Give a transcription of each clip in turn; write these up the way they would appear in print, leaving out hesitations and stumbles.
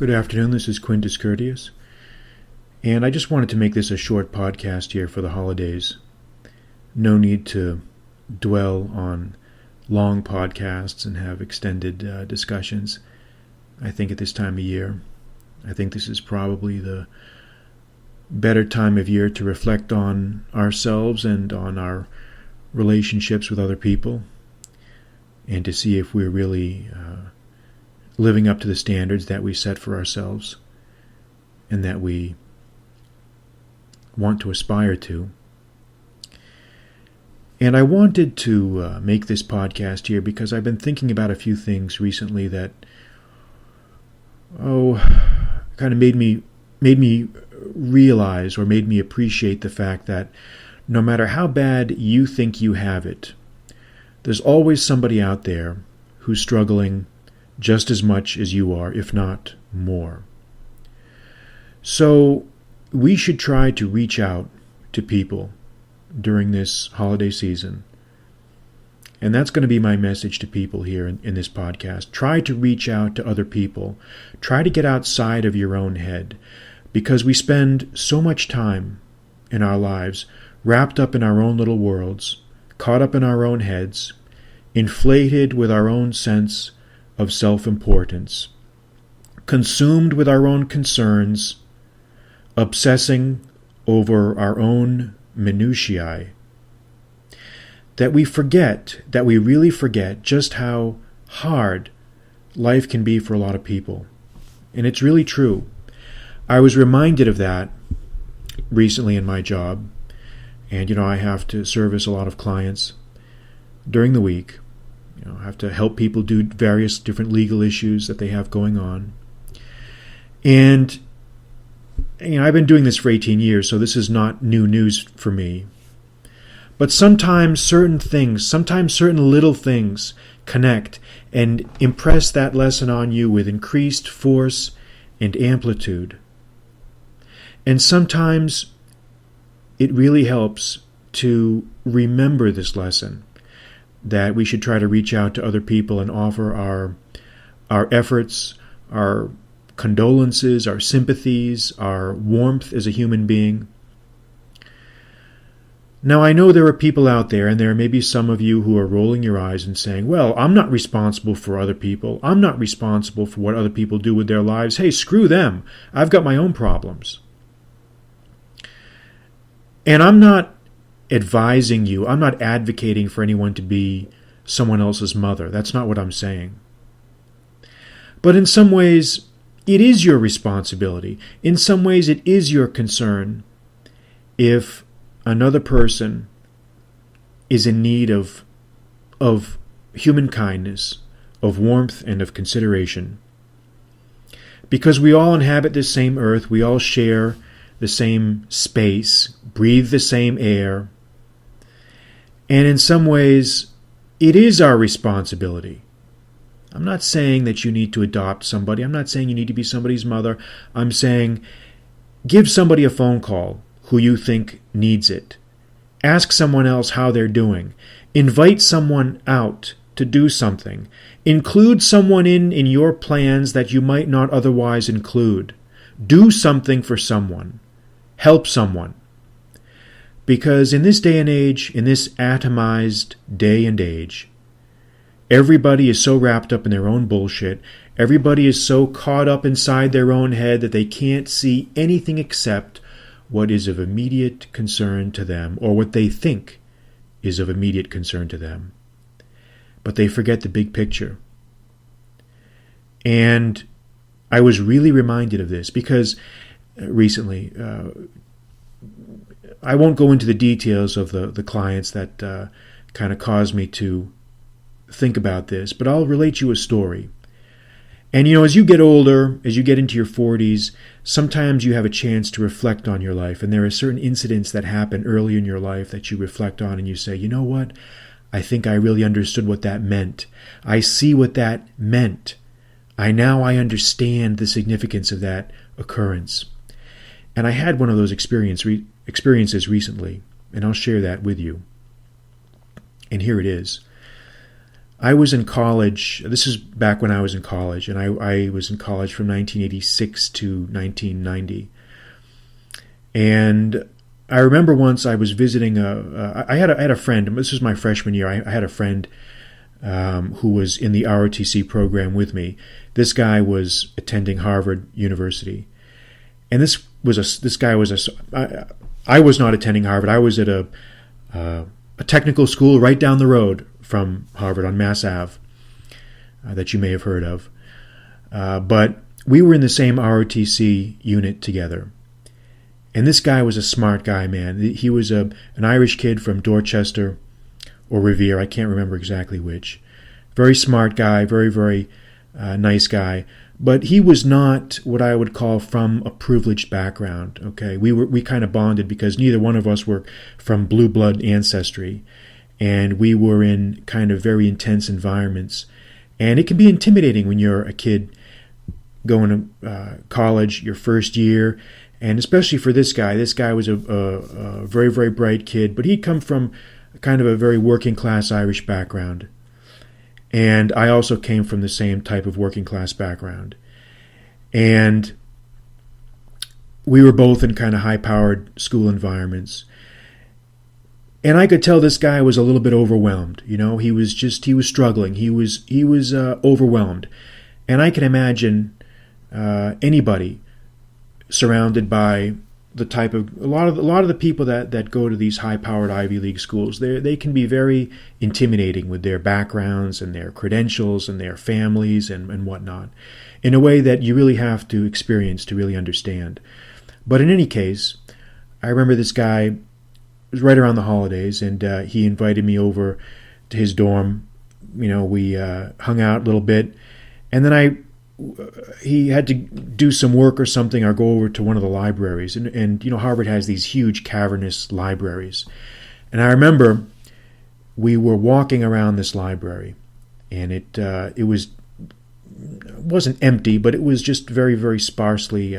Good afternoon, this is Quintus Curtius, and I just wanted to make this a short podcast here for the holidays. No need to dwell on long podcasts and have extended discussions. I think at this time of year, I think this is probably the better time of year to reflect on ourselves and on our relationships with other people, and to see if we're really living up to the standards that we set for ourselves and that we want to aspire to. And I wanted to make this podcast here because I've been thinking about a few things recently that kind of made me realize or made me appreciate the fact that no matter how bad you think you have it, there's always somebody out there who's struggling just as much as you are, if not more. So we should try to reach out to people during this holiday season. And that's going to be my message to people here in this podcast. Try to reach out to other people. Try to get outside of your own head, because we spend so much time in our lives wrapped up in our own little worlds, caught up in our own heads, inflated with our own sense of self-importance, consumed with our own concerns, obsessing over our own minutiae, that we really forget just how hard life can be for a lot of people. And it's really true. I was reminded of that recently in my job, and I have to service a lot of clients during the week. I have to help people do various different legal issues that they have going on. And I've been doing this for 18 years, so this is not new news for me. But sometimes certain little things connect and impress that lesson on you with increased force and amplitude. And sometimes it really helps to remember this lesson, that we should try to reach out to other people and offer our efforts, our condolences, our sympathies, our warmth as a human being. Now, I know there are people out there, and there may be some of you who are rolling your eyes and saying, well, I'm not responsible for other people. I'm not responsible for what other people do with their lives. Hey, screw them. I've got my own problems. And I'm not advising you, I'm not advocating for anyone to be someone else's mother. That's not what I'm saying. But in some ways, it is your responsibility. In some ways, it is your concern if another person is in need of human kindness, of warmth, and of consideration. Because we all inhabit this same earth, we all share the same space, breathe the same air, and in some ways, it is our responsibility. I'm not saying that you need to adopt somebody. I'm not saying you need to be somebody's mother. I'm saying give somebody a phone call who you think needs it. Ask someone else how they're doing. Invite someone out to do something. Include someone in your plans that you might not otherwise include. Do something for someone. Help someone. Because in this day and age, in this atomized day and age, everybody is so wrapped up in their own bullshit, everybody is so caught up inside their own head that they can't see anything except what is of immediate concern to them, or what they think is of immediate concern to them. But they forget the big picture. And I was really reminded of this because recently, I won't go into the details of the clients that kind of caused me to think about this, but I'll relate you a story. And as you get older, as you get into your 40s, sometimes you have a chance to reflect on your life, and there are certain incidents that happen early in your life that you reflect on and you say, you know what? I think I really understood what that meant. I see what that meant. I understand the significance of that occurrence. And I had one of those experiences recently, and I'll share that with you. And here it is. I was in college. This is back when I was in college, and I was in college from 1986 to 1990. And I remember once I was visiting I had a friend. This was my freshman year. I had a friend who was in the ROTC program with me. This guy was attending Harvard University, and I was not attending Harvard. I was at a technical school right down the road from Harvard on Mass Ave that you may have heard of. But we were in the same ROTC unit together. And this guy was a smart guy, man. He was an Irish kid from Dorchester or Revere. I can't remember exactly which. Very smart guy, very, very nice guy. But he was not what I would call from a privileged background. Okay, we kind of bonded because neither one of us were from blue blood ancestry, and we were in kind of very intense environments. And it can be intimidating when you're a kid going to college, your first year, and especially for this guy. This guy was a very, very bright kid, but he'd come from kind of a very working class Irish background. And I also came from the same type of working class background. And we were both in kind of high-powered school environments. And I could tell this guy was a little bit overwhelmed. You know, he was struggling. He was overwhelmed. And I can imagine anybody surrounded by the type of a lot of the people that go to these high-powered Ivy League schools. They can be very intimidating with their backgrounds and their credentials and their families and whatnot, in a way that you really have to experience to really understand. But in any case, I remember this guy, it was right around the holidays, and he invited me over to his dorm. You know, we hung out a little bit, and then he had to do some work or something or go over to one of the libraries. And you know, Harvard has these huge cavernous libraries. And I remember we were walking around this library, and it wasn't empty, but it was just very, very sparsely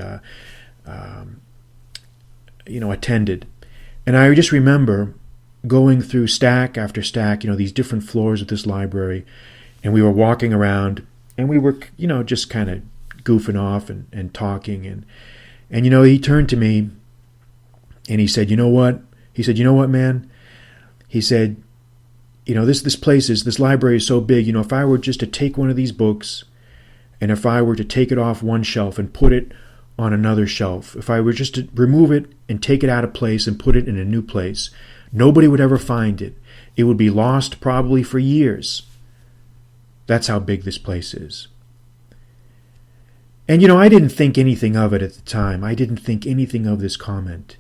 attended. And I just remember going through stack after stack, you know, these different floors of this library, and we were walking around, and we were, you know, just kind of goofing off and talking. And, you know, he turned to me and he said, you know what? He said, you know what, man? He said, you know, this library is so big, you know, if I were just to take one of these books and if I were to take it off one shelf and put it on another shelf, if I were just to remove it and take it out of place and put it in a new place, nobody would ever find it. It would be lost probably for years. That's how big this place is. And, you know, I didn't think anything of it at the time. I didn't think anything of this comment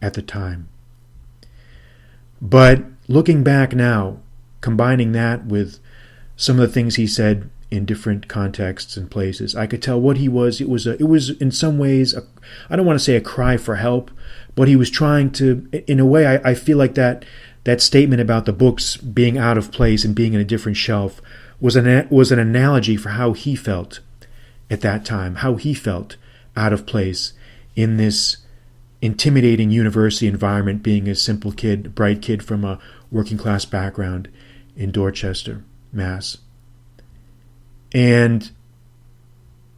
at the time. But looking back now, combining that with some of the things he said in different contexts and places, I could tell what he was. It was in some ways, I don't want to say a cry for help, but he was trying to, in a way, I feel like that statement about the books being out of place and being in a different shelf was an analogy for how he felt at that time, how he felt out of place in this intimidating university environment, being a simple kid, a bright kid from a working class background in Dorchester, Mass. And,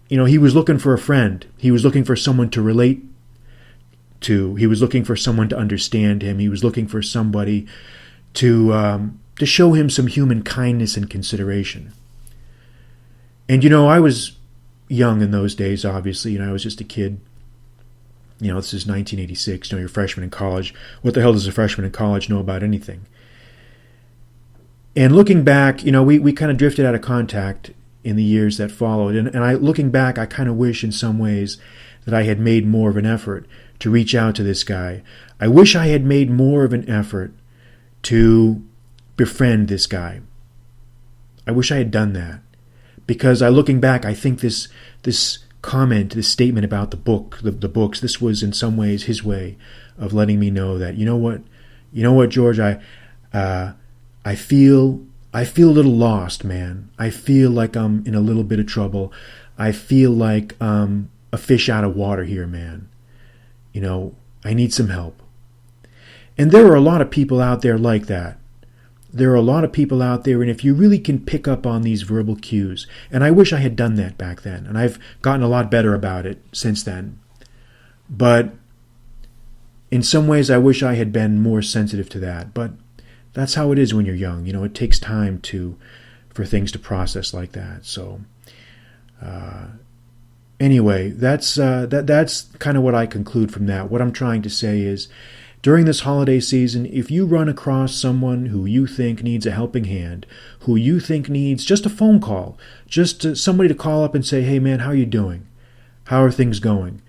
you know, he was looking for a friend. He was looking for someone to relate to. He was looking for someone to understand him. He was looking for somebody to show him some human kindness and consideration. And, you know, I was young in those days, obviously. You know, I was just a kid. You know, this is 1986. You know, you're a freshman in college. What the hell does a freshman in college know about anything? And looking back, you know, we kind of drifted out of contact in the years that followed. And looking back, I kind of wish in some ways that I had made more of an effort to reach out to this guy. I wish I had made more of an effort to befriend this guy. I wish I had done that. Because looking back, I think this comment, this statement about the books, this was in some ways his way of letting me know that, you know what, George, I feel a little lost, man. I feel like I'm in a little bit of trouble. I feel like a fish out of water here, man. You know, I need some help. And there are a lot of people out there like that. there are a lot of people out there, and if you really can pick up on these verbal cues, and I wish I had done that back then, and I've gotten a lot better about it since then, but in some ways I wish I had been more sensitive to that. But that's how it is when you're young. It takes time for things to process like that. So anyway, that's kind of what I conclude from that. What I'm trying to say is, during this holiday season, if you run across someone who you think needs a helping hand, who you think needs just a phone call, just somebody to call up and say, hey man, how are you doing? How are things going?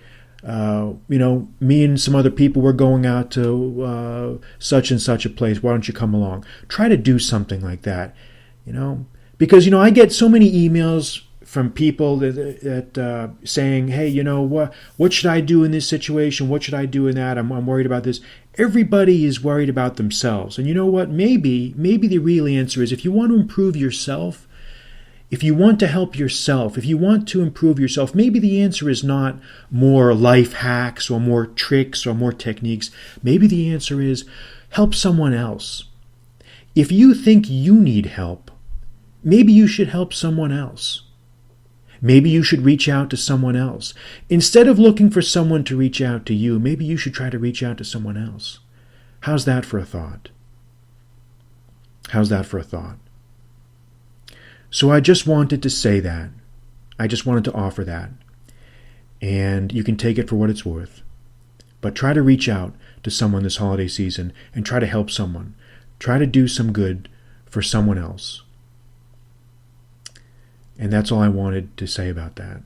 Me and some other people, we're going out to such and such a place. Why don't you come along? Try to do something like that, because, I get so many emails from people that saying, hey, what should I do in this situation? What should I do in that? I'm worried about this. Everybody is worried about themselves. And you know what? Maybe the real answer is, if you want to improve yourself, if you want to help yourself, if you want to improve yourself, maybe the answer is not more life hacks or more tricks or more techniques. Maybe the answer is help someone else. If you think you need help, maybe you should help someone else. Maybe you should reach out to someone else. Instead of looking for someone to reach out to you, maybe you should try to reach out to someone else. How's that for a thought? How's that for a thought? So I just wanted to say that. I just wanted to offer that. And you can take it for what it's worth. But try to reach out to someone this holiday season and try to help someone. Try to do some good for someone else. And that's all I wanted to say about that.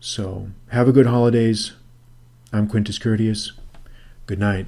So, have a good holidays. I'm Quintus Curtius. Good night.